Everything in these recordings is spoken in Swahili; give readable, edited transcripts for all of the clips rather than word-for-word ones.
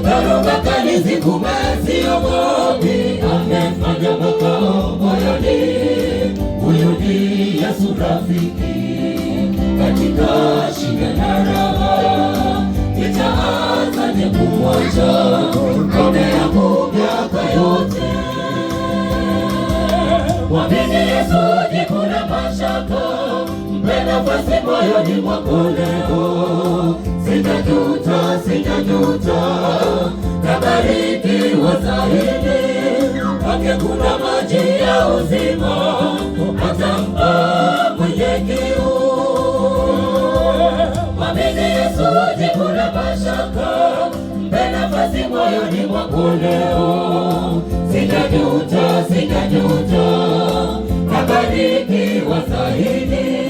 dhoruba kali zikume, siogopi, amefanya makao moyoni. Huyu ni Yesu rafiki, katika shida na raha, nitaanzaje kumwacha? Ngome yangu miaka yote. Mwamini Yesu, jikuna mashaka, mpe nafasi moyoni mwako leo. Sitajuta, sitajuta, tabarikiwa zaidi. Kwake kuna maji ya uzima, atampa mwenye kiu. Mwamini Yesu, jikuna mashaka, mpe nafasi moyoni mwako leo. Sitajuta, sitajuta, tabarikiwa zaidi.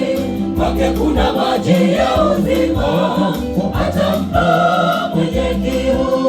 Kwake kuna maji ya uzima, atampa mwenye kiu.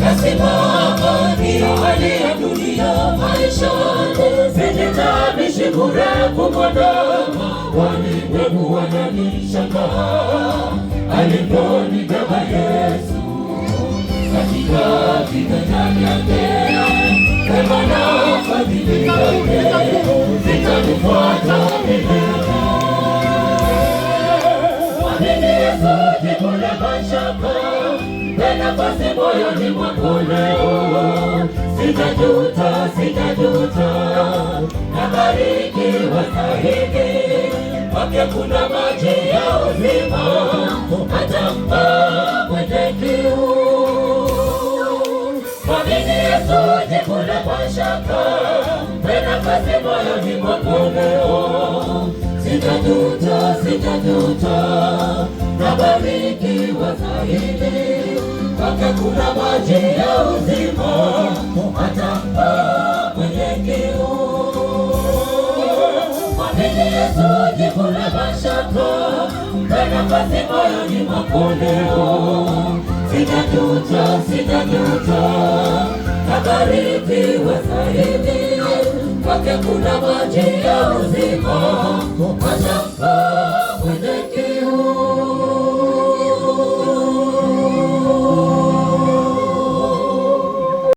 Nasimama, ndiyo hali ya dunia maishani, sijitabishi bure kumwandama. Walimwengu wananishangaa, alivyonibeba Yesu katika viganja vyake. Wema na fadhili zake zitanifuata milele. Mwamini Yesu, jikune mashaka, mpe nafasi moyoni mwako leo. Sitajuta, sitajuta, nabarikiwa zaidi. Kwake kuna maji ya uzima, atampa mwenye kiu. Mwamini Yesu, jikune mashaka, mpe nafasi moyoni mwako leo. Sitajuta, sitajuta, nabarikiwa zaidi. Kwake kuna maji ya uzima, atampa mwenye kiu. Mwamini Yesu, jikune mashaka, mpe nafasi moyoni mwako leo. Sitajuta, sitajuta, nabarikiwa zaidi. Kwake kuna maji ya uzima, atampa mwenye